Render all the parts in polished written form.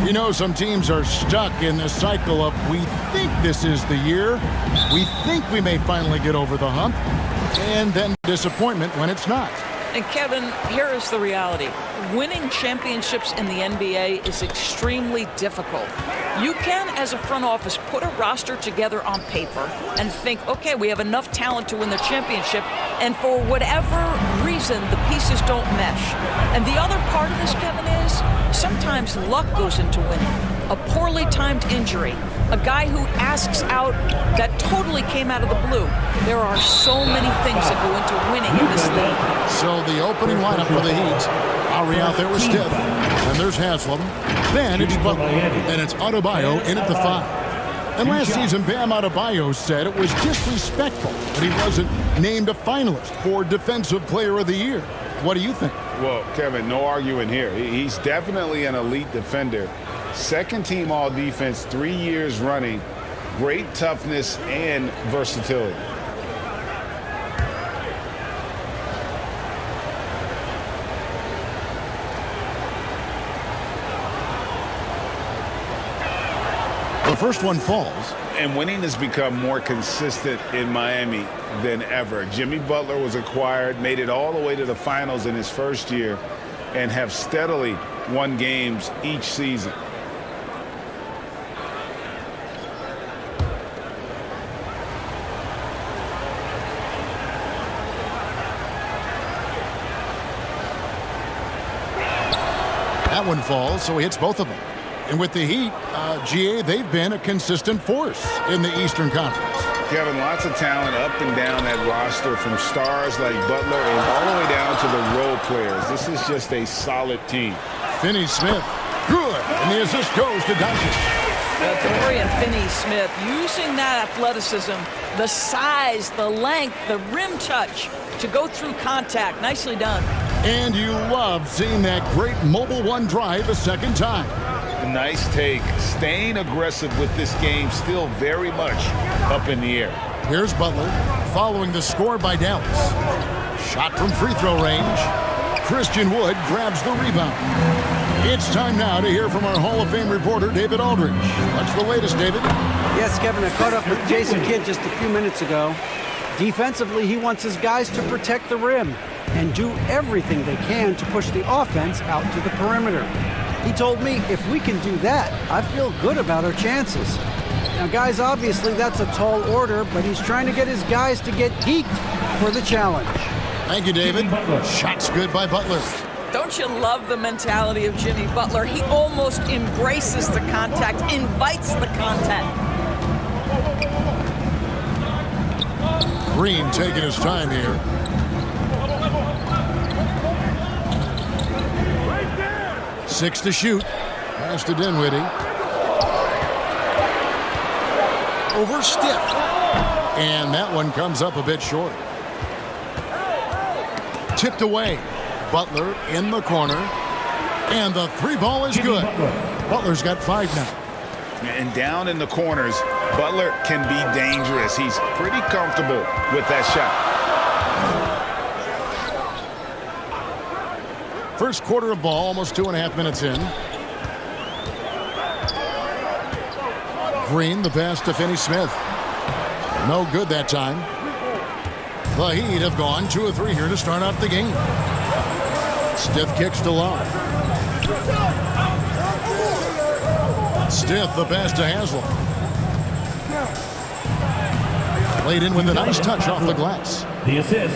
You know, some teams are stuck in the cycle of we think this is the year, we think we may finally get over the hump, and then disappointment when it's not. And Kevin, here is the reality. Winning championships in the NBA is extremely difficult. You can, as a front office, put a roster together on paper and think, okay, we have enough talent to win the championship, and for whatever reason, the pieces don't mesh. And the other part of this, Kevin, is sometimes luck goes into winning. A poorly timed injury, a guy who asks out that totally came out of the blue. There are so many things that go into winning in this league. So the opening lineup for the Heat. Lowry out there with Stiff. And there's Haslam. Then it's Butler. And it's Adebayo in at the 5. And last season, Bam Adebayo said it was disrespectful that he wasn't named a finalist for Defensive Player of the Year. What do you think? Well, Kevin, no arguing here. He's definitely an elite defender. Second team all defense 3 years running. Great toughness and versatility. The first one falls. And winning has become more consistent in Miami than ever. Jimmy Butler was acquired, made it all the way to the finals in his first year, and have steadily won games each season. That one falls, so he hits both of them. And with the Heat, GA, they've been a consistent force in the Eastern Conference. Kevin, lots of talent up and down that roster, from stars like Butler and all the way down to the role players. This is just a solid team. Finney-Smith, good, and the assist goes to Doncic. Dorian Finney-Smith using that athleticism, the size, the length, the rim touch to go through contact. Nicely done. And you love seeing that great mobile one drive a second time. Nice take. Staying aggressive with this game, still very much up in the air. Here's Butler following the score by Dallas. Shot from free throw range. Christian Wood grabs the rebound. It's time now to hear from our Hall of Fame reporter, David Aldridge. What's the latest, David? Yes, Kevin, I caught up with Jason Kidd just a few minutes ago. Defensively, he wants his guys to protect the rim and do everything they can to push the offense out to the perimeter. He told me if we can do that, I feel good about our chances. Now, guys, obviously that's a tall order, but he's trying to get his guys to get geeked for the challenge. Thank you, David. Shot's good by Butler. Don't you love the mentality of Jimmy Butler? He almost embraces the contact, invites the contact. Green taking his time here. Six to shoot. Pass to Dinwiddie. Over Stiff. And that one comes up a bit short. Tipped away. Butler in the corner. And the three ball is good. Butler's got 5 now. And down in the corners, Butler can be dangerous. He's pretty comfortable with that shot. First quarter of ball, almost 2.5 minutes in. Green, the pass to Finney-Smith. No good that time. The Heat have gone 2 of 3 here to start out the game. Stiff kicks to Love. Stiff, the pass to Haslam. Played in with a nice touch off the glass. The assist.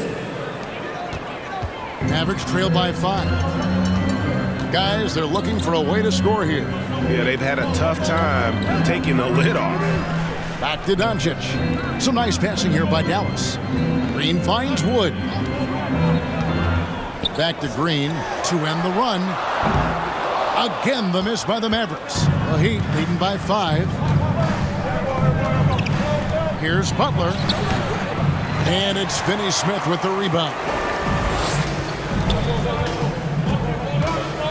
Mavericks trail by 5. Guys, they're looking for a way to score here. Yeah, they've had a tough time taking the lid off. Back to Doncic. Some nice passing here by Dallas. Green finds Wood. Back to Green to end the run. Again, the miss by the Mavericks. The Heat leading by 5. Here's Butler. And it's Finney-Smith with the rebound.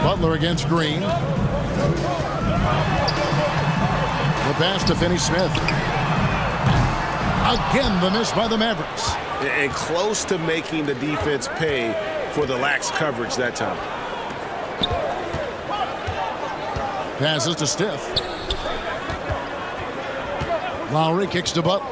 Butler against Green. The pass to Finney-Smith. Again, the miss by the Mavericks. And close to making the defense pay for the lax coverage that time. Passes to Stiff. Lowry kicks to Butler.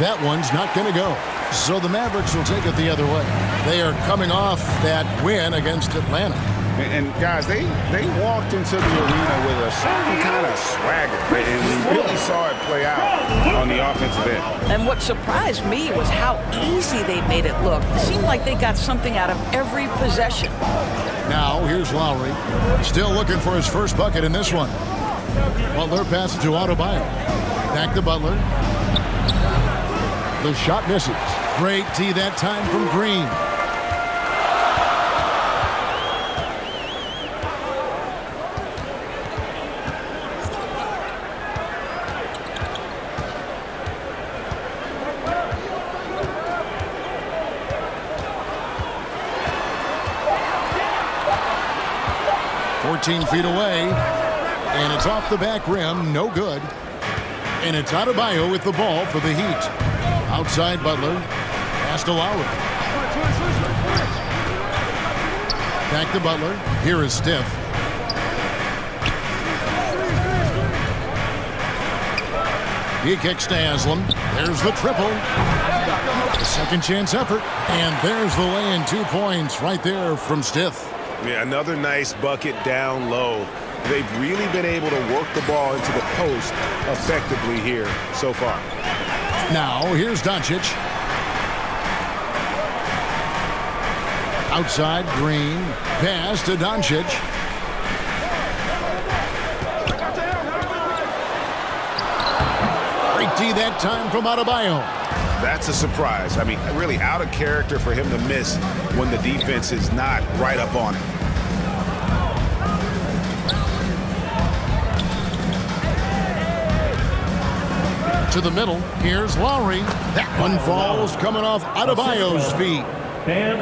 That one's not going to go. So the Mavericks will take it the other way. They are coming off that win against Atlanta. And guys, they walked into the arena with a certain kind of swagger, and we really saw it play out on the offensive end. And what surprised me was how easy they made it look. It seemed like they got something out of every possession. Now, here's Lowry. Still looking for his first bucket in this one. Butler passes to Adebayo. Back to Butler. The shot misses. Great D that time from Green. Feet away, and it's off the back rim, no good. And it's Adebayo with the ball for the Heat. Outside Butler, pass to Lowry. Back to Butler. Here is Stiff. He kicks to Haslam. There's the triple. A second chance effort, and there's the lay-in. 2 points right there from Stiff. Yeah, another nice bucket down low. They've really been able to work the ball into the post effectively here so far. Now, here's Doncic. Outside, Green. Pass to Doncic. Great D that time from Adebayo. That's a surprise. I mean, really out of character for him to miss when the defense is not right up on him. To the middle, here's Lowry. That one falls coming off Adebayo's feet.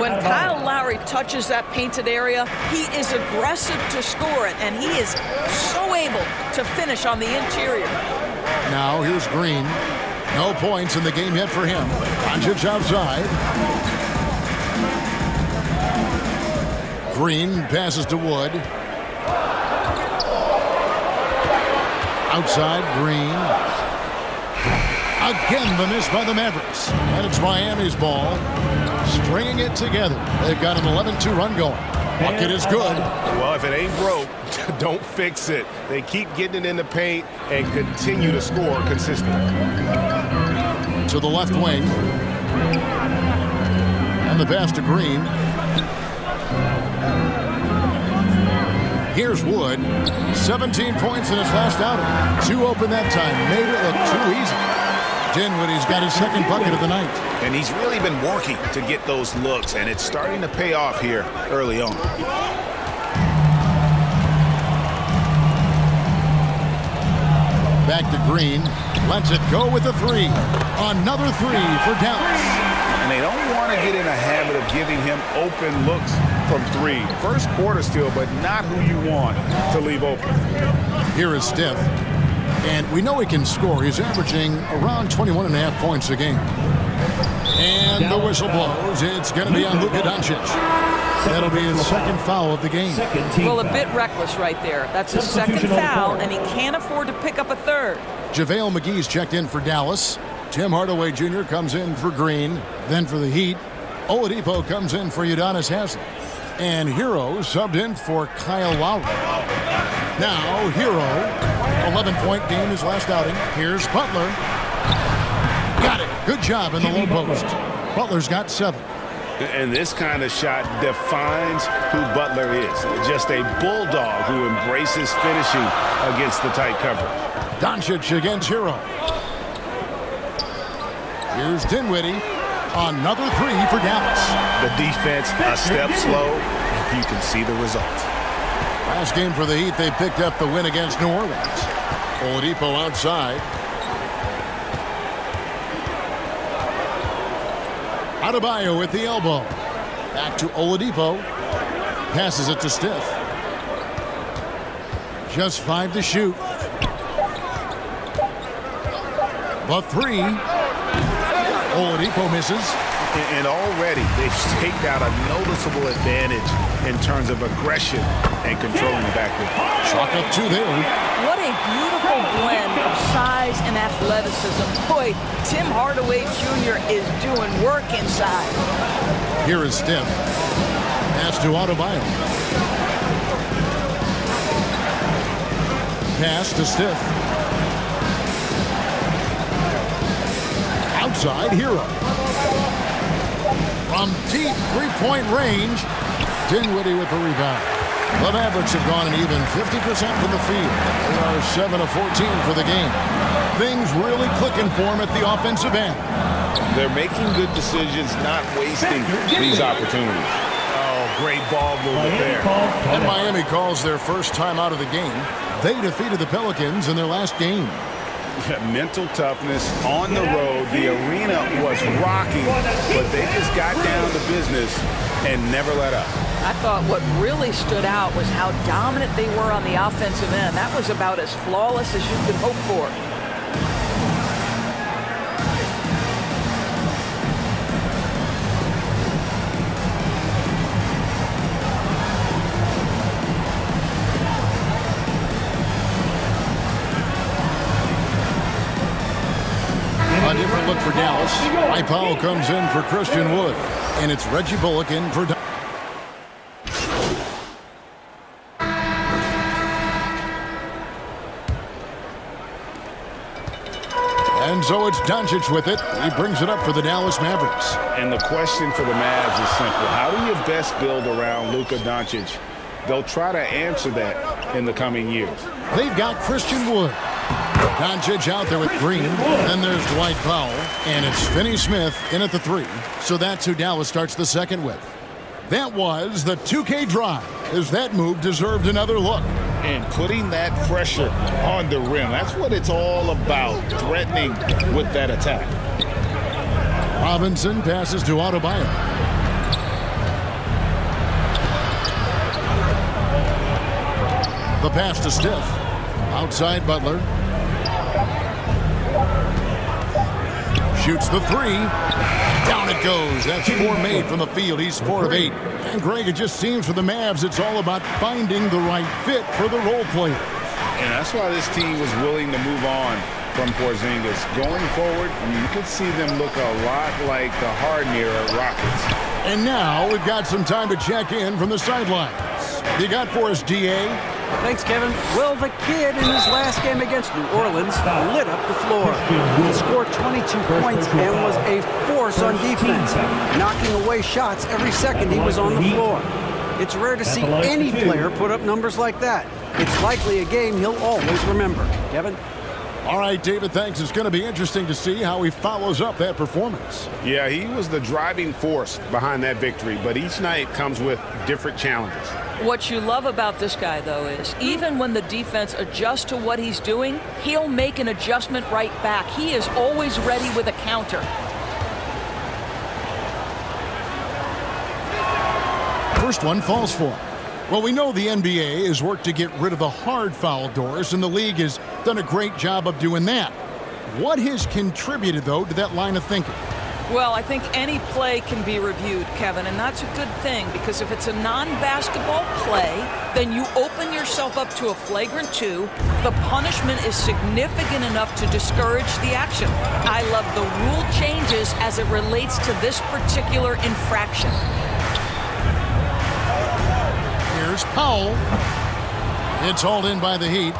When Kyle Lowry touches that painted area, he is aggressive to score it, and he is so able to finish on the interior. Now here's Green. No points in the game yet for him. Doncic outside. Green passes to Wood. Outside, Green. Again, the miss by the Mavericks. And it's Miami's ball. Stringing it together. They've got an 11-2 run going. Bucket is good. Well, if it ain't broke, don't fix it. They keep getting it in the paint and continue to score consistently. To the left wing. And the pass to Green. Here's Wood. 17 points in his last outing. 2 open that time. Made it look too easy. Dinwiddie's got his second bucket of the night. And he's really been working to get those looks, and it's starting to pay off here early on. Back to Green. Lets it go with a 3. Another 3 for Dallas. And they don't want to get in a habit of giving him open looks from 3. First quarter still, but not who you want to leave open. Here is Stiff. And we know he can score. He's averaging around 21.5 points a game. And the whistle blows. It's going to be on Luka Doncic. That'll be his second foul of the game. Well, a bit reckless right there. That's his second foul, and he can't afford to pick up a third. JaVale McGee's checked in for Dallas. Tim Hardaway Jr. comes in for Green. Then for the Heat, Oladipo comes in for Udonis Haslem. And Hero subbed in for Kyle Lowry. Now, Hero, 11-point game his last outing. Here's Butler. Got it. Good job in the low post. Butler's got 7. And this kind of shot defines who Butler is. Just a bulldog who embraces finishing against the tight coverage. Doncic against Hero. Here's Dinwiddie. Another 3 for Dallas. The defense a step slow, and you can see the result. Last game for the Heat, they picked up the win against New Orleans. Oladipo outside. Adebayo with the elbow. Back to Oladipo. Passes it to Stiff. Just 5 to shoot. The 3. Oladipo misses. And already they've staked out a noticeable advantage in terms of aggression and controlling the backcourt. Chalk up 2 there. What a beautiful blend of size and athleticism. Boy, Tim Hardaway Jr. is doing work inside. Here is Steph. Pass to Adebayo. Pass to Steph. Outside, Hero. From deep three-point range, Dinwiddie with the rebound. The Mavericks have gone an even 50% from the field. They are 7 of 14 for the game. Things really clicking for them at the offensive end. They're making good decisions, not wasting these opportunities. Oh, great ball movement there. And Miami calls their first time out of the game. They defeated the Pelicans in their last game. Mental toughness on the road. The arena was rocking, but they just got down to business and never let up. I thought what really stood out was how dominant they were on the offensive end. That was about as flawless as you could hope for. A different look for Dallas. Mike Powell comes in for Christian Wood. And it's Reggie Bullock in for... And so it's Doncic with it. He brings it up for the Dallas Mavericks. And the question for the Mavs is simple. How do you best build around Luka Doncic? They'll try to answer that in the coming years. They've got Christian Wood. Doncic out there with Green. Then there's Dwight Powell. And it's Finney-Smith in at the 3. So that's who Dallas starts the second with. That was the 2K drive, as that move deserved another look. And putting that pressure on the rim. That's what it's all about, threatening with that attack. Robinson passes to Adebayo. The pass to Steph. Outside Butler. Shoots the 3. Down it goes. That's 4 made from the field. He's 4 of 8. And Greg, it just seems for the Mavs it's all about finding the right fit for the role players. And that's why this team was willing to move on from Porzingis. Going forward, you could see them look a lot like the Harden era Rockets. And now we've got some time to check in from the sidelines. You got for us, DA? Thanks, Kevin. Well, the kid in his last game against New Orleans lit up the floor. He scored 22 points and was a force on defense, knocking away shots every second he was on the floor. It's rare to see any player put up numbers like that. It's likely a game he'll always remember. Kevin? All right, David, thanks. It's going to be interesting to see how he follows up that performance. Yeah, he was the driving force behind that victory, but each night comes with different challenges. What you love about this guy, though, is even when the defense adjusts to what he's doing, he'll make an adjustment right back. He is always ready with a counter. First one falls for him. Well, we know the NBA has worked to get rid of the hard foul doors, and the league has done a great job of doing that. What has contributed, though, to that line of thinking? Well, I think any play can be reviewed, Kevin, and that's a good thing because if it's a non-basketball play, then you open yourself up to a flagrant 2. The punishment is significant enough to discourage the action. I love the rule changes as it relates to this particular infraction. Here's Powell. It's hauled in by the Heat.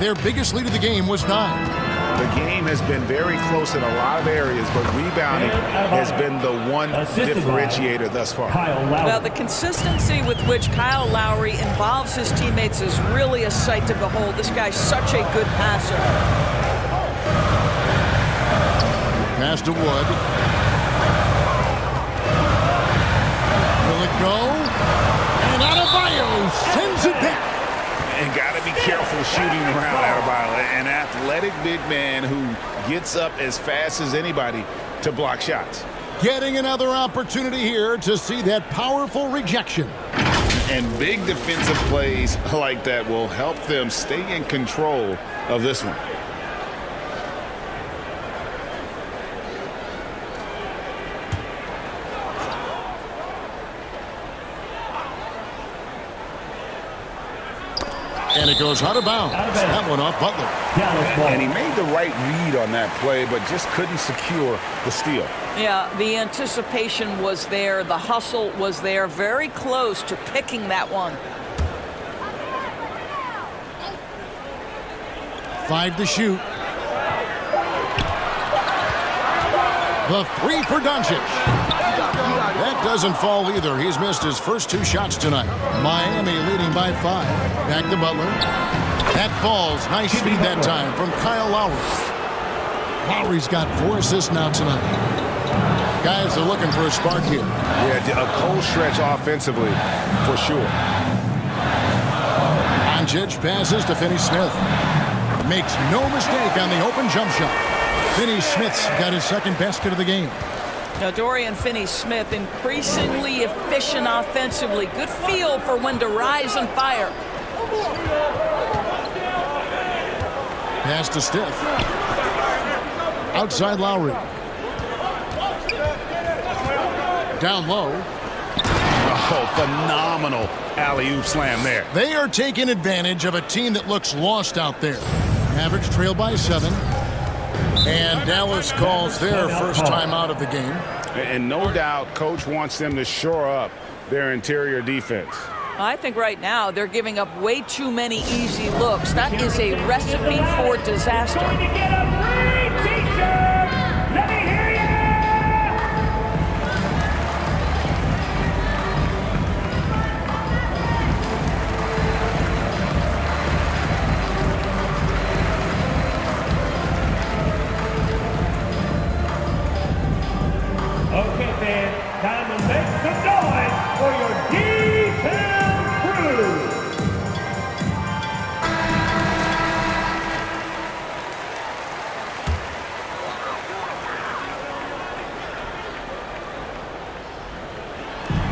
Their biggest lead of the game was 9. The game has been very close in a lot of areas, but rebounding has been the one differentiator thus far. Well, the consistency with which Kyle Lowry involves his teammates is really a sight to behold. This guy's such a good passer. Pass to Wood. Will it go? And Adebayo sends it back. And got to be careful shooting around Adebayo, an athletic big man who gets up as fast as anybody to block shots. Getting another opportunity here to see that powerful rejection. And big defensive plays like that will help them stay in control of this one. And it goes out of bounds. That one off Butler. And he made the right read on that play, but just couldn't secure the steal. Yeah, the anticipation was there. The hustle was there. Very close to picking that one. 5 to shoot. The 3 for Doncic. That doesn't fall either. He's missed his first 2 shots tonight. Miami leading by 5. Back to Butler. That falls. Nice feed that time from Kyle Lowry. Lowry's got 4 assists now tonight. Guys are looking for a spark here. Yeah, a cold stretch offensively, for sure. Doncic passes to Finney-Smith. Makes no mistake on the open jump shot. Finney-Smith's got his second basket of the game. Now, Dorian Finney-Smith increasingly efficient offensively. Good feel for when to rise and fire. Pass to Steph. Outside Lowry. Down low. Oh, phenomenal alley-oop slam there. They are taking advantage of a team that looks lost out there. Mavericks trail by 7. And Dallas calls their first time out of the game. And no doubt, Coach wants them to shore up their interior defense. I think right now they're giving up way too many easy looks. That is a recipe for disaster. Okay, fans, time to make some noise for your D-Town crew.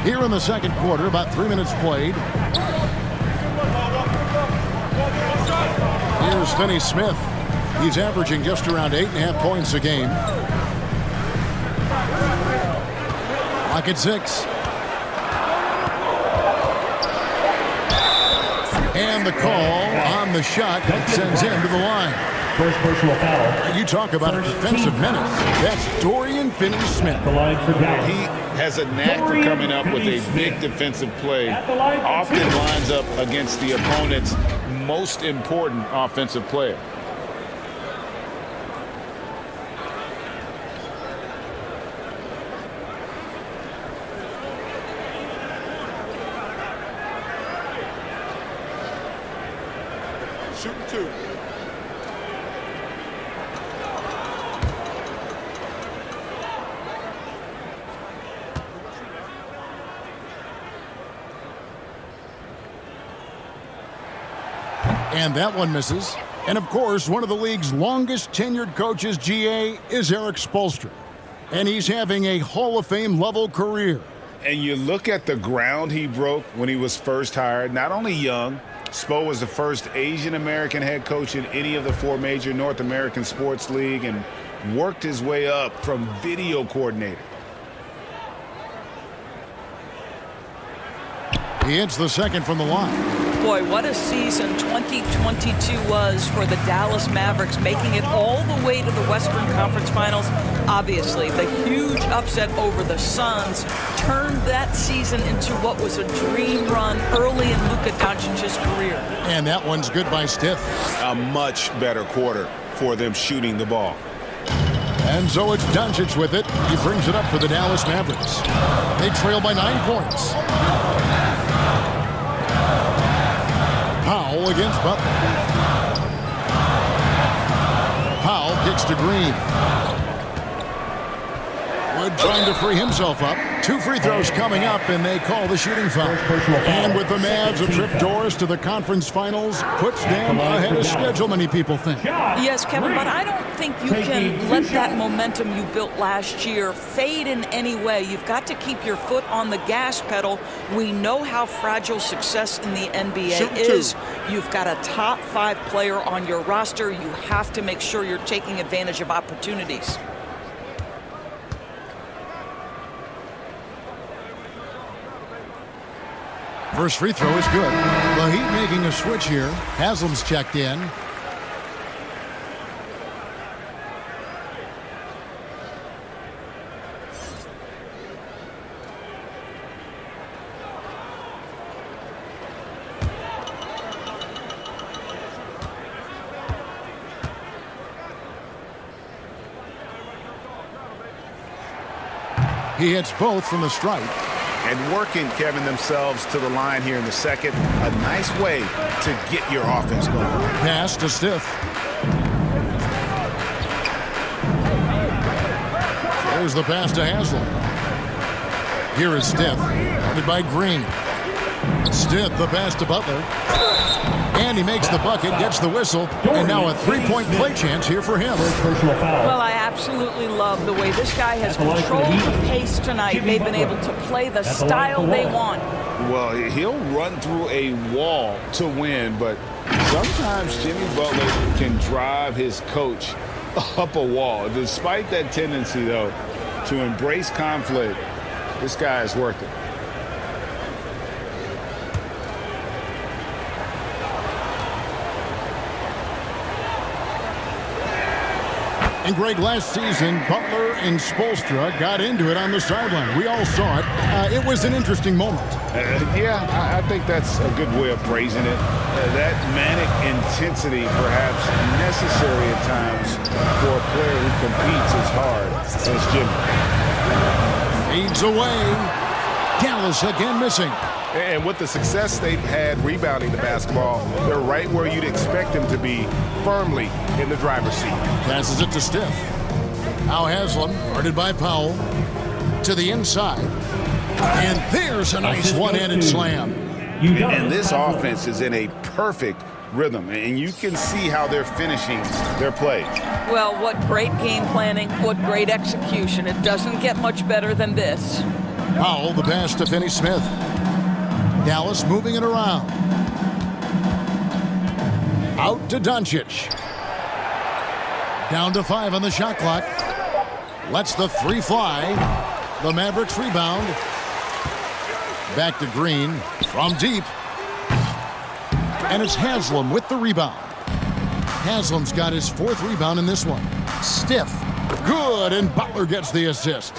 Here in the second quarter, about 3 minutes played. Here's Finney-Smith. He's averaging just around 8.5 points a game. Lock at 6. And the call on the shot that sends him to the line. First personal foul. You talk about a defensive menace. That's Dorian Finney-Smith. The line for Dallas. He has a knack for coming up with a big defensive play. Often lines up against the opponent's most important offensive player. Shooting 2. And that one misses. And of course, one of the league's longest tenured coaches, GA, is Eric Spoelstra. And he's having a Hall of Fame level career. And you look at the ground he broke when he was first hired. Not only young, Spo was the first Asian-American head coach in any of the 4 major North American sports league and worked his way up from video coordinator. He hits the second from the line. Boy, what a season 2022 was for the Dallas Mavericks, making it all the way to the Western Conference Finals. Obviously, the huge upset over the Suns turned that season into what was a dream run early in Luka Doncic's career. And that one's good by Steph. A much better quarter for them shooting the ball. And so it's Doncic with it. He brings it up for the Dallas Mavericks. They trail by 9 points. Powell against Butler. Powell kicks to Green. Wood trying to free himself up. 2 free throws coming up, and they call the shooting foul. And with the Mavs a trip doors to the conference finals, puts them ahead of schedule, many people think. Yes, Kevin, but I don't think you can let that momentum you built last year fade in any way. You've got to keep your foot on the gas pedal. We know how fragile success in the NBA is. You've got a top 5 player on your roster. You have to make sure you're taking advantage of opportunities. First free throw is good. The Heat making a switch here. Haslam's checked in. He hits both from the stripe. And working, Kevin, themselves to the line here in the second. A nice way to get your offense going. Pass to Stiff. There's the pass to Haslam. Here is Stiff, guarded by Green. Stiff, the pass to Butler. And he makes the bucket, gets the whistle, and now a three-point play chance here for him. Well, I absolutely love the way this guy has controlled the pace tonight. They've been able to play the style they want. Well, he'll run through a wall to win, but sometimes Jimmy Butler can drive his coach up a wall. Despite that tendency, though, to embrace conflict, this guy is worth it. And Greg, last season, Butler and Spoelstra got into it on the sideline. We all saw it. It was an interesting moment. Yeah, I think that's a good way of phrasing it. That manic intensity, perhaps necessary at times for a player who competes as hard as Jimmy. Fades away. Dallas again missing. And with the success they've had rebounding the basketball, they're right where you'd expect them to be, firmly in the driver's seat. Passes it to Stiff. Now Haslam, guarded by Powell, to the inside. And there's a nice one-handed slam. And this offense is in a perfect rhythm, and you can see how they're finishing their plays. Well, what great game planning, what great execution. It doesn't get much better than this. Powell, the pass to Finney-Smith. Dallas moving it around. Out to Doncic. Down to 5 on the shot clock. Lets the three fly. The Mavericks rebound. Back to Green from deep. And it's Haslam with the rebound. Haslam's got his 4th rebound in this one. Stiff. Good, and Butler gets the assist.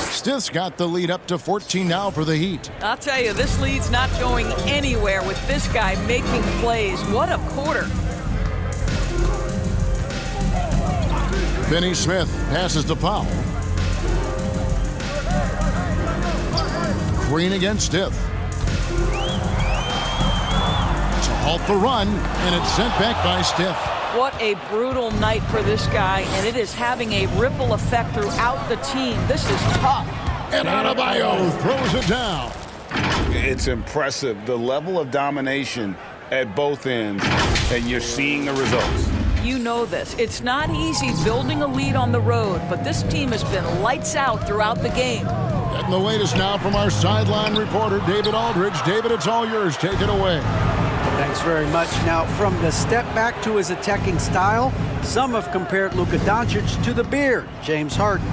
Stiff's got the lead up to 14 now for the Heat. I'll tell you, this lead's not going anywhere with this guy making plays. What a quarter. Finney-Smith passes to Powell. Green against Stiff. To halt the run, and it's sent back by Stiff. What a brutal night for this guy, and it is having a ripple effect throughout the team. This is tough. And Adebayo throws it down. It's impressive, the level of domination at both ends, and you're seeing the results. You know this. It's not easy building a lead on the road, but this team has been lights out throughout the game. Getting the latest now from our sideline reporter, David Aldridge. David, it's all yours. Take it away. Thanks very much. Now, from the step back to his attacking style, some have compared Luka Doncic to the Beard, James Harden.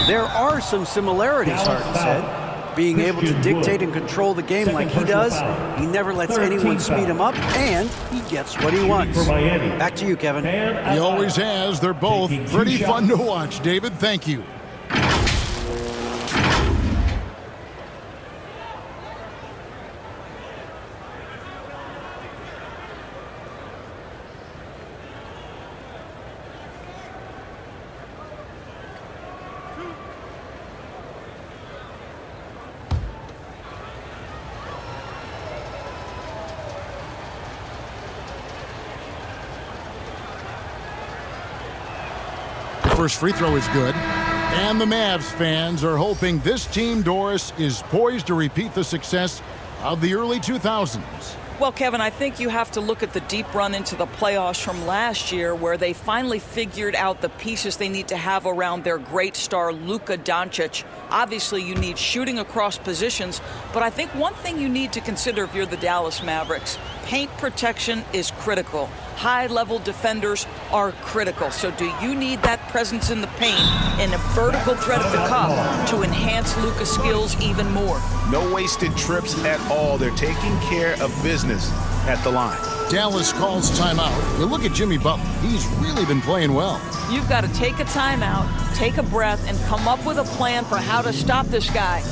There are some similarities, Harden said. Being able to dictate and control the game like he does, he never lets anyone speed him up, and he gets what he wants. Back to you, Kevin. He always has. They're both pretty fun to watch. David, thank you. First free throw is good. And the Mavs fans are hoping this team, Doris, is poised to repeat the success of the early 2000s. Well, Kevin, I think you have to look at the deep run into the playoffs from last year where they finally figured out the pieces they need to have around their great star, Luka Doncic. Obviously, you need shooting across positions, but I think one thing you need to consider if you're the Dallas Mavericks, Paint protection is critical. High-level defenders are critical. So do you need that presence in the paint and a vertical threat at the cup to enhance Luka's skills even more? No wasted trips at all. They're taking care of business at the line. Dallas calls timeout. You look at Jimmy Butler. He's really been playing well. You've got to take a timeout, take a breath, and come up with a plan for how to stop this guy.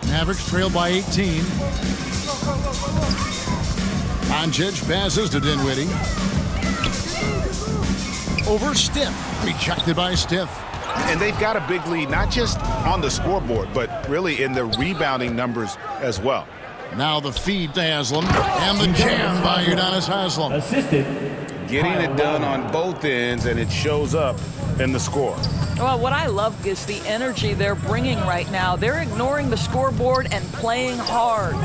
Mavericks trail by 18. Doncic passes to Dinwiddie. Over Stiff. Rejected by Stiff. And they've got a big lead, not just on the scoreboard, but really in the rebounding numbers as well. Now the feed to Haslam. And the jam by Udonis Haslam. Assisted. Getting it done on both ends, and it shows up in the score. Well, what I love is the energy they're bringing right now. They're ignoring the scoreboard and playing hard.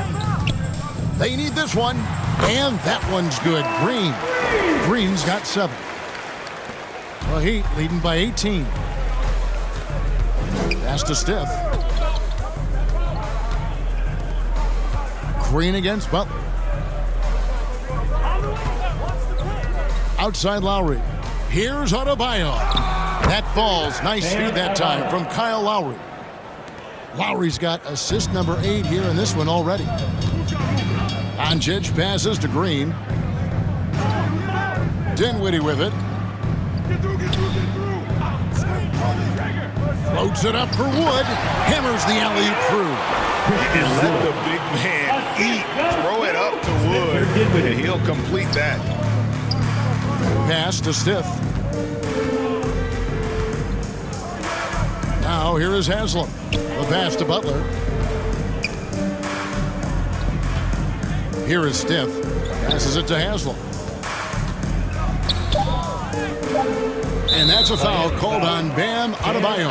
They need this one. And that one's good. Green. Green's got 7. The Heat leading by 18. Pass to Stiff. Green against Butler. Outside Lowry. Here's Adebayo. That falls. Nice feed that time from Kyle Lowry. Lowry's got assist number 8 here in this one already. Doncic passes to Green. Dinwiddie with it. Floats it up for Wood. Hammers the alley-oop through. And let the big man eat. Throw it up to Wood, and he'll complete that. Pass to Stiff. Now here is Haslam. The pass to Butler. Here is Stiff. Passes it to Haslam. And that's a foul called on Bam Adebayo.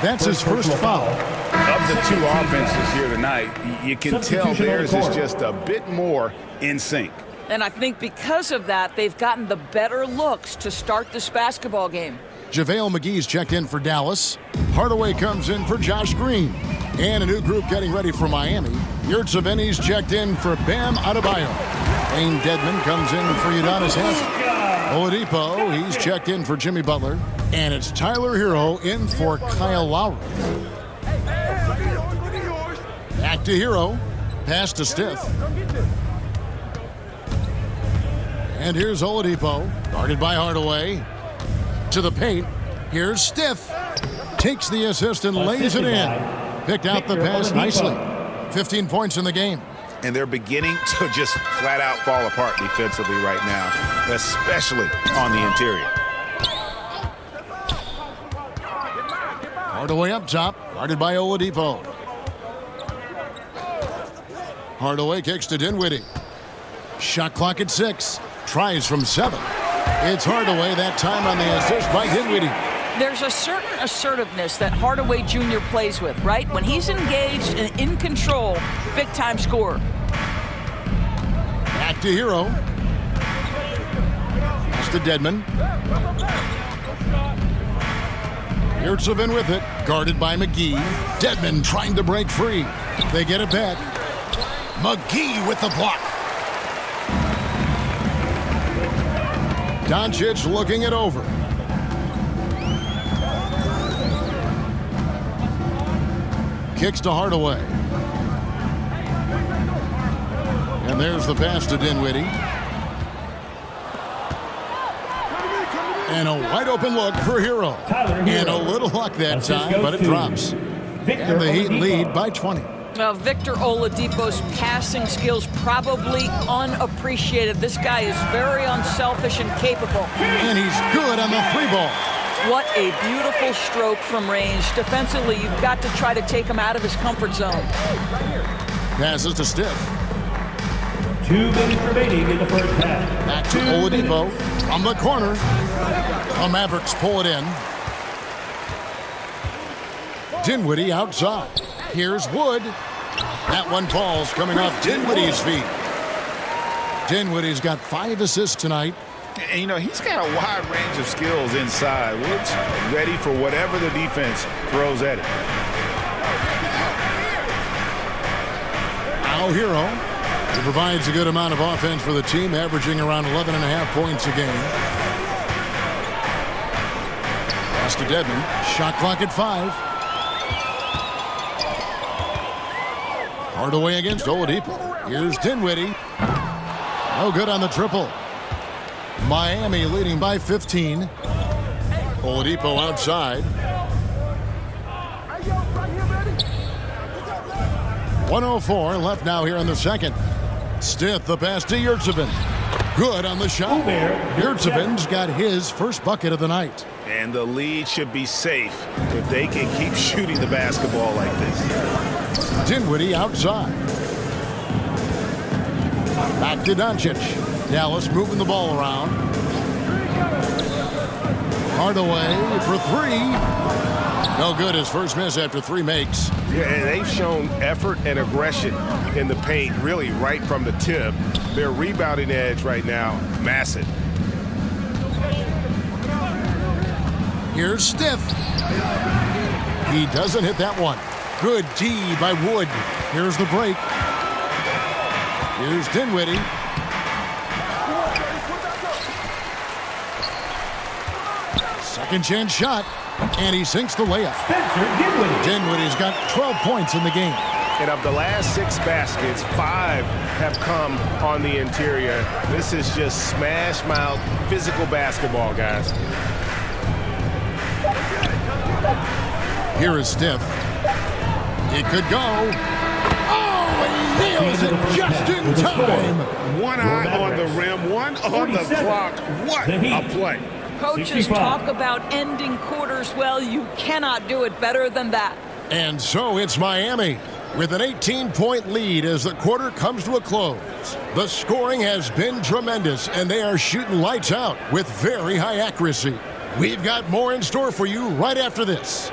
That's his first foul. Of the two offenses here tonight, you can tell theirs is just a bit more in sync. And I think because of that, they've gotten the better looks to start this basketball game. JaVale McGee's checked in for Dallas. Hardaway comes in for Josh Green. And a new group getting ready for Miami. Yurtseven's checked in for Bam Adebayo. Wayne Dedmon comes in for Udonis Haslam. Oladipo, he's checked in for Jimmy Butler. And it's Tyler Hero in for Kyle Lowry. Back to Hero. Pass to Stiff. And here's Oladipo, guarded by Hardaway. To the paint. Here's Stiff. Takes the assist and lays it in. Picked out the pass nicely. 15 points in the game. And they're beginning to just flat out fall apart defensively right now, especially on the interior. Hardaway up top, guarded by Oladipo. Hardaway kicks to Dinwiddie. Shot clock at 6. Tries from 7. It's Hardaway that time on the assist by Dinwiddie. There's a certain assertiveness that Hardaway Jr. plays with, right? When he's engaged and in control, big-time scorer. Back to Hero. Pass to Dedmon. Yurtseven with it, guarded by McGee. Dedmon trying to break free. They get it back. McGee with the block. Doncic looking it over. Kicks to Hardaway. And there's the pass to Dinwiddie. And a wide open look for Hero. And a little luck that time, but it drops. And the Heat lead by 20. Victor Oladipo's passing skills probably unappreciated. This guy is very unselfish and capable. And he's good on the 3-ball. What a beautiful stroke from range. Defensively, you've got to try to take him out of his comfort zone. Passes to Stiff. 2 minutes remaining in the first half. Back to Oladipo from the corner. The Mavericks pull it in. Dinwiddie outside. Here's Wood. That one falls coming off Dinwiddie's feet. Dinwiddie's got 5 assists tonight. And, you know, he's got a wide range of skills inside. Wood's ready for whatever the defense throws at him. Now Hero. He provides a good amount of offense for the team, averaging around 11.5 points a game. Pass to Dedmon. Shot clock at 5. Hardaway against Oladipo. Here's Dinwiddie. No good on the triple. Miami leading by 15. Oladipo outside. 1:04 left now here in the second. Stith the pass to Yurtsevin. Good on the shot. Yurtsevin's got his first bucket of the night. And the lead should be safe if they can keep shooting the basketball like this. Dinwiddie outside. Back to Doncic. Dallas moving the ball around. Hardaway for 3. No good. His first miss after 3 makes. Yeah, and they've shown effort and aggression in the paint really right from the tip. Their rebounding edge right now, massive. Here's Stith. He doesn't hit that one. Good D by Wood. Here's the break. Here's Dinwiddie. Second chance shot. And he sinks the layup. Dinwiddie's got 12 points in the game. And of the last 6 baskets, 5 have come on the interior. This is just smash mouth physical basketball, guys. Here is Stith. He could go. Oh, he nails it just in time. One eye on the rim, one on the clock. What a play. Coaches talk about ending quarters well. You cannot do it better than that. And so it's Miami with an 18-point lead as the quarter comes to a close. The scoring has been tremendous, and they are shooting lights out with very high accuracy. We've got more in store for you right after this.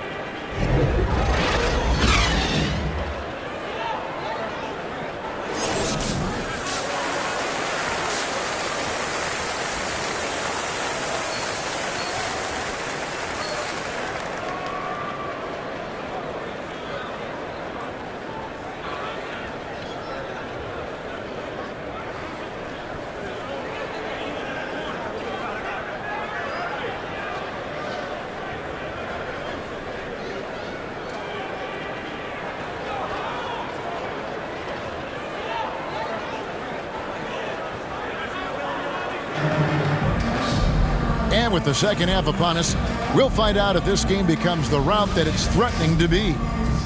And with the second half upon us, we'll find out if this game becomes the route that it's threatening to be.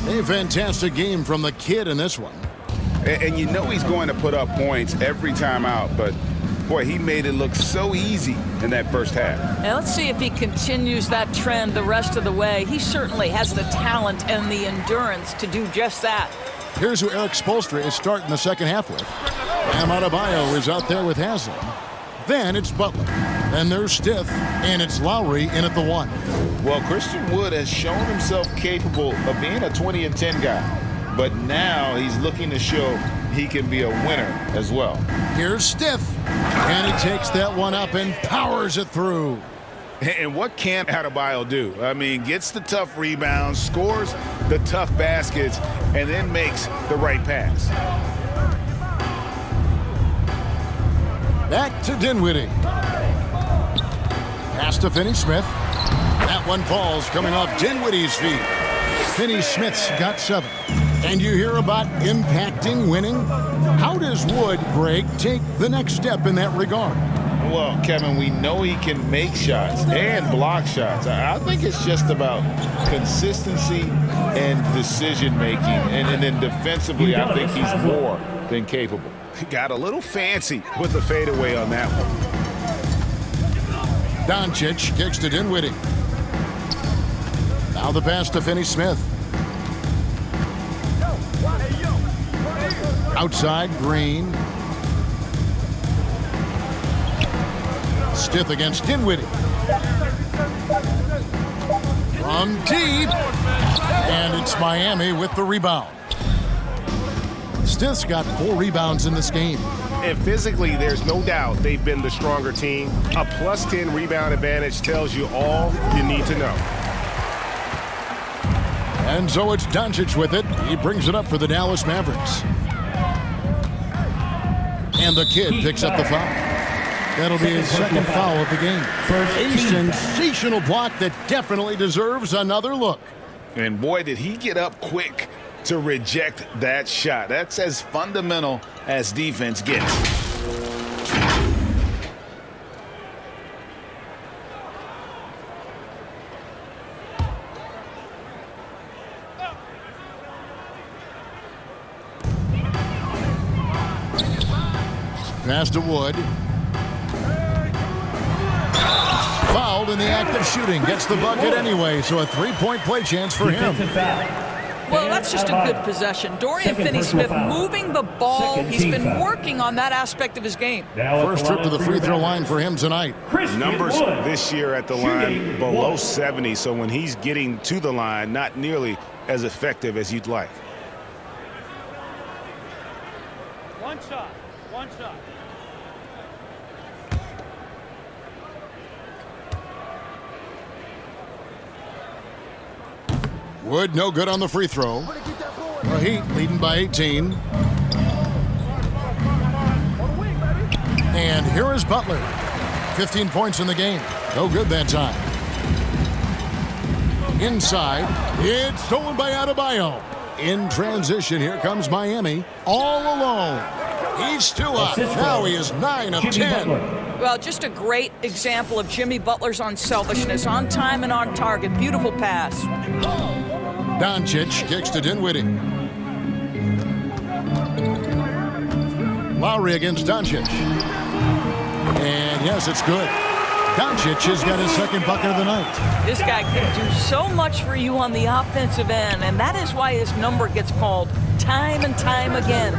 A fantastic game from the kid in this one. And you know he's going to put up points every time out, but boy, he made it look so easy in that first half. Now let's see if he continues that trend the rest of the way. He certainly has the talent and the endurance to do just that. Here's who Eric Spoelstra is starting the second half with. Bam Adebayo is out there with Haslam. Then it's Butler. Then there's Stith, and it's Lowry in at the 1. Well, Christian Wood has shown himself capable of being a 20-10 guy, but now he's looking to show he can be a winner as well. Here's Stith, and he takes that one up and powers it through. And what can Adebayo do? I mean, gets the tough rebounds, scores the tough baskets, and then makes the right pass. Back to Dinwiddie. Pass to Finney-Smith. That one falls coming off Dinwiddie's feet. Finney-Smith's got 7. And you hear about impacting winning? How does Wood, Greg, take the next step in that regard? Well, Kevin, we know he can make shots and block shots. I think it's just about consistency and decision-making. And then defensively, I think he's more than capable. He got a little fancy with the fadeaway on that one. Doncic kicks to Dinwiddie. Now the pass to Finney-Smith. Outside, Green. Stith against Dinwiddie. From deep. And it's Miami with the rebound. Stith's got 4 rebounds in this game. And physically, there's no doubt they've been the stronger team. A plus 10 rebound advantage tells you all you need to know. And so it's Doncic with it. He brings it up for the Dallas Mavericks. And the kid picks up the foul. That'll be his second foul of the game. A sensational block that definitely deserves another look. And boy, did he get up quick to reject that shot. That's as fundamental as defense gets. Pass to Wood. Fouled in the act of shooting. Gets the bucket anyway, so a 3-point play chance for him. Well, that's just a good possession. Dorian Finney-Smith moving the ball. He's been working on that aspect of his game. First trip to the free throw line for him tonight. Numbers this year at the line below 70, so when he's getting to the line, not nearly as effective as you'd like. One shot. Wood no good on the free throw. The Heat leading by 18. And here is Butler. 15 points in the game. No good that time. Inside. It's stolen by Adebayo. In transition, here comes Miami. All alone. He's still up. Now he is 9 of 10. Well, just a great example of Jimmy Butler's unselfishness. On time and on target. Beautiful pass. Doncic kicks to Dinwiddie. Lowry against Doncic. And yes, it's good. Doncic has got his second bucket of the night. This guy can do so much for you on the offensive end, and that is why his number gets called time and time again.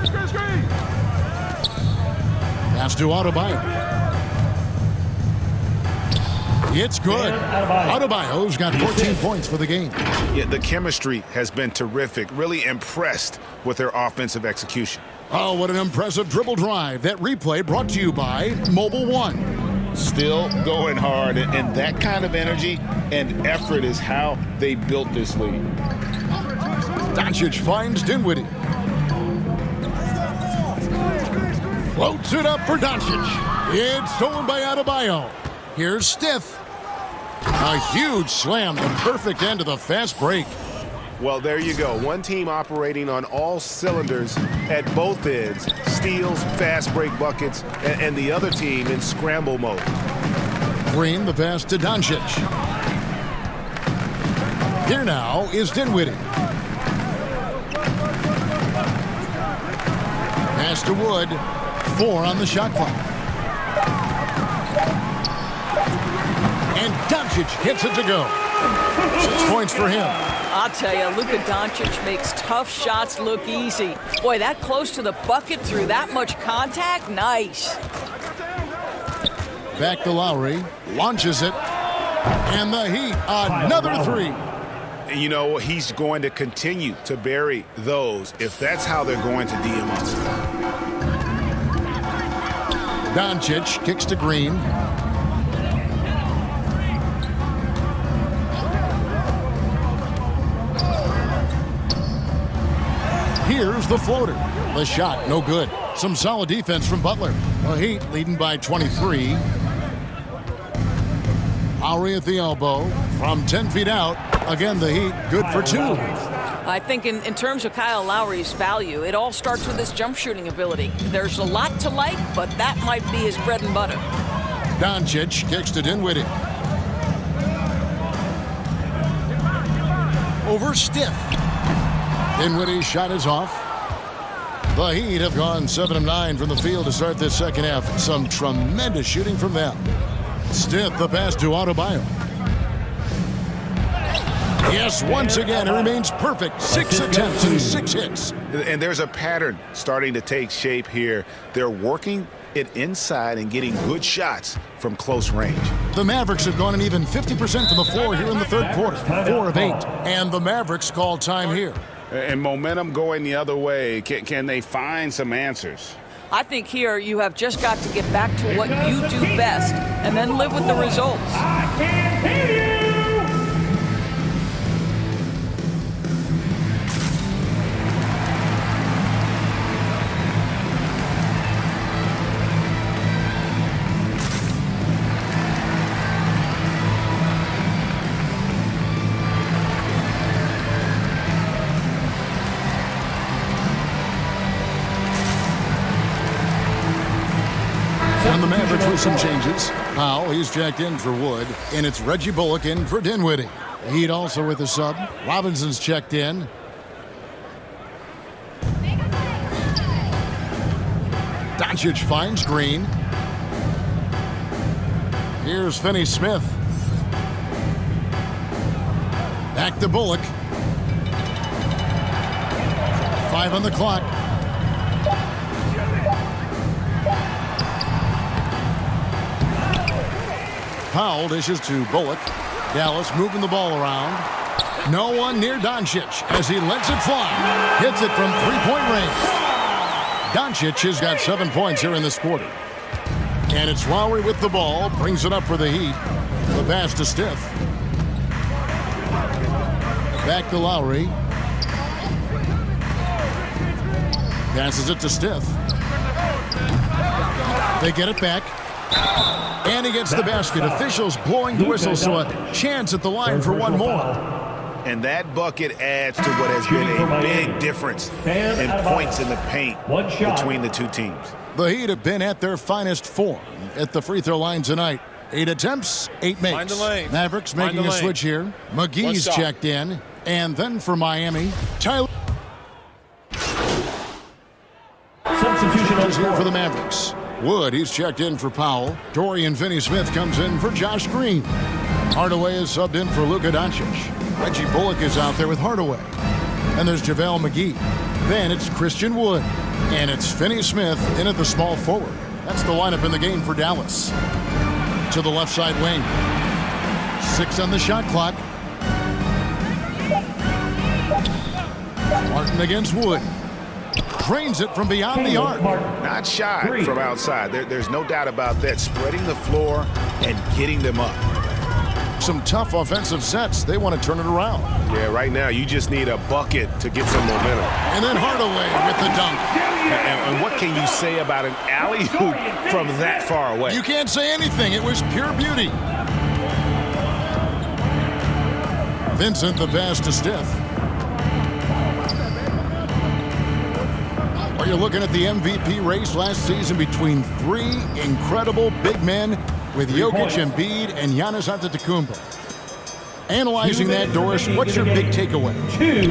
Pass to Adebayo. It's good. Adebayo's got 14 points for the game. Yeah, the chemistry has been terrific. Really impressed with their offensive execution. Oh, what an impressive dribble drive. That replay brought to you by Mobile One. Still going hard, and that kind of energy and effort is how they built this lead. Doncic finds Dinwiddie. Floats it up for Doncic. It's stolen by Adebayo. Here's Stith. A huge slam, the perfect end of the fast break. Well, there you go. One team operating on all cylinders at both ends. Steals, fast break buckets, and the other team in scramble mode. Green, the pass to Doncic. Here now is Dinwiddie. Pass to Wood. 4 on the shot clock. And Doncic hits it to go. 6 points for him. I'll tell you, Luka Doncic makes tough shots look easy. Boy, that close to the bucket through that much contact, nice. Back to Lowry, launches it, and the Heat, another 3. You know, he's going to continue to bury those if that's how they're going to DM us. Doncic kicks to Green. Here's the floater. The shot, no good. Some solid defense from Butler. The Heat leading by 23. Lowry at the elbow from 10 feet out. Again, the Heat good for 2. I think in terms of Kyle Lowry's value, it all starts with his jump shooting ability. There's a lot to like, but that might be his bread and butter. Doncic kicks to Dinwiddie. Over Stith. Dinwiddie's shot is off. The Heat have gone 7 of 9 from the field to start this second half. Some tremendous shooting from them. Stith, the pass to Adebayo. Yes, once again, it remains perfect. 6 attempts and 6 hits. And there's a pattern starting to take shape here. They're working it inside and getting good shots from close range. The Mavericks have gone an even 50% from the floor here in the third quarter. 4 of 8. And the Mavericks call time here. And momentum going the other way. Can they find some answers? I think here you have just got to get back to what you do best and then live with the results. I can't hear you. And the Mavericks with some changes. Powell, he's checked in for Wood, and it's Reggie Bullock in for Dinwiddie. Heat also with a sub. Robinson's checked in. Doncic finds Green. Here's Finney-Smith. Back to Bullock. 5 on the clock. Powell dishes to Bullock. Dallas moving the ball around. No one near Doncic as he lets it fly. Hits it from three-point range. Doncic has got 7 points here in this quarter. And it's Lowry with the ball. Brings it up for the Heat. The pass to Stith. Back to Lowry. Passes it to Stith. They get it back. And he gets the basket. Officials blowing the whistle, so a chance at the line for one more. And that bucket adds to what has been a big difference in points in the paint between the two teams. The Heat have been at their finest form at the free throw line tonight. 8 attempts, 8 makes. Find the lane. Mavericks making a switch here. McGee's checked in. And then for Miami, Tyler Substitution is here for the Mavericks. Wood, he's checked in for Powell. Dorian Finney-Smith comes in for Josh Green. Hardaway is subbed in for Luka Doncic. Reggie Bullock is out there with Hardaway. And there's JaVale McGee. Then it's Christian Wood. And it's Finney-Smith in at the small forward. That's the lineup in the game for Dallas. To the left side wing. 6 on the shot clock. Martin against Wood. Drains it from beyond the arc. Not shy from outside. There's no doubt about that. Spreading the floor and getting them up. Some tough offensive sets. They want to turn it around. Yeah, right now you just need a bucket to get some momentum. And then Hardaway with the dunk. And what can you say about an alley-oop from that far away? You can't say anything. It was pure beauty. Vincent the pass to Stith. You're looking at the MVP race last season between 3 incredible big men with Jokic, Embiid, and Giannis Antetokounmpo. Analyzing that, Doris, what's your big takeaway?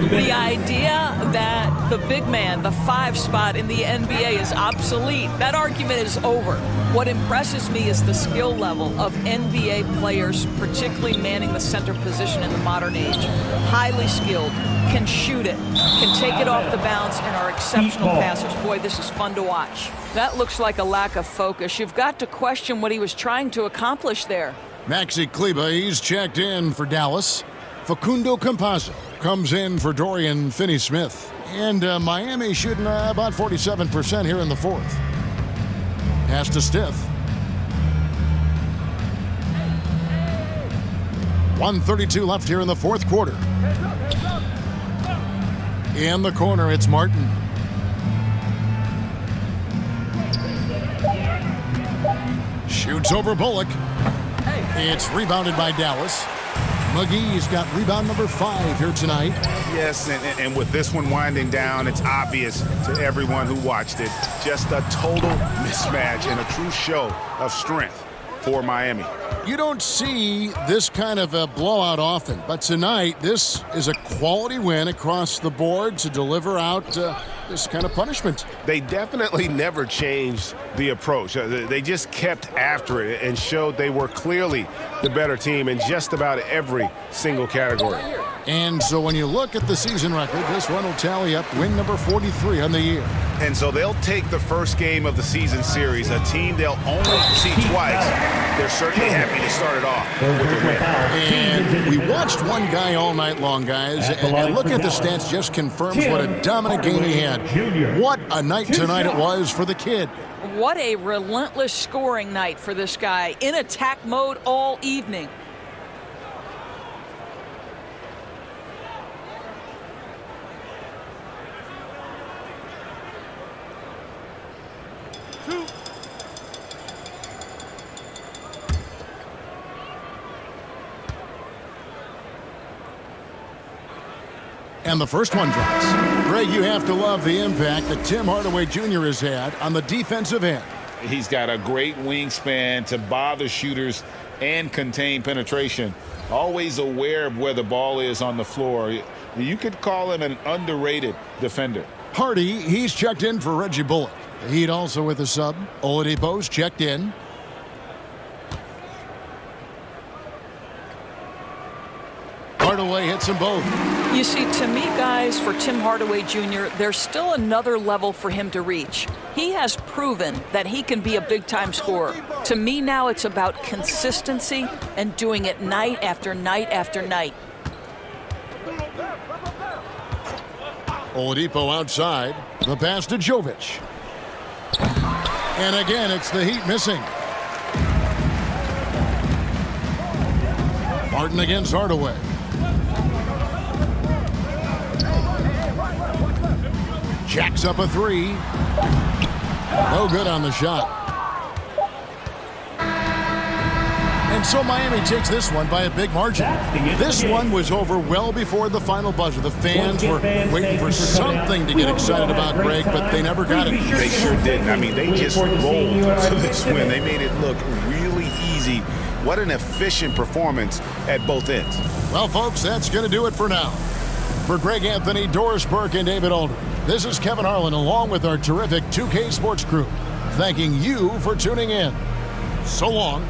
The idea that the big man, the 5 spot in the NBA is obsolete. That argument is over. What impresses me is the skill level of NBA players, particularly manning the center position in the modern age. Highly skilled, can shoot it, can take it off the bounce, and are exceptional passers. Boy, this is fun to watch. That looks like a lack of focus. You've got to question what he was trying to accomplish there. Maxi Kleber, he's checked in for Dallas. Facundo Campazzo comes in for Dorian Finney-Smith. And Miami shooting about 47% here in the fourth. Pass to Stith. 1:32 left here in the fourth quarter. In the corner, it's Martin. Shoots over Bullock. It's rebounded by Dallas. McGee's got rebound number 5 here tonight. Yes, and with this one winding down, it's obvious to everyone who watched it. Just a total mismatch and a true show of strength for Miami. You don't see this kind of a blowout often, but tonight this is a quality win across the board to deliver out this kind of punishment. They definitely never changed the approach. They just kept after it and showed they were clearly the better team in just about every single category. And so when you look at the season record, this one will tally up win number 43 on the year. And so they'll take the first game of the season series, a team they'll only see twice. They're certainly happy to start it off with a win. And we watched one guy all night long, guys, and looking at the stats just confirms what a dominant game he had. What a night tonight it was for the kid. What a relentless scoring night for this guy, in attack mode all evening. And the first one drops. Greg, you have to love the impact that Tim Hardaway Jr. has had on the defensive end. He's got a great wingspan to bother shooters and contain penetration. Always aware of where the ball is on the floor. You could call him an underrated defender. Hardy, he's checked in for Reggie Bullock. The Heat also with a sub. Oladipo's checked in. Hardaway hits them both. You see, to me, guys, for Tim Hardaway Jr., there's still another level for him to reach. He has proven that he can be a big-time scorer. To me now, it's about consistency and doing it night after night after night. Oladipo outside. The pass to Jovic. And again, it's the Heat missing. Martin against Hardaway. Jacks up a three. No good on the shot. And so Miami takes this one by a big margin. This one was over well before the final buzzer. The fans were waiting for something to get excited about, Greg, but they never got it. They sure didn't. I mean, they just rolled to this win. They made it look really easy. What an efficient performance at both ends. Well, folks, that's going to do it for now. For Greg Anthony, Doris Burke, and David Aldridge, this is Kevin Harlan along with our terrific 2K Sports crew, thanking you for tuning in. So long.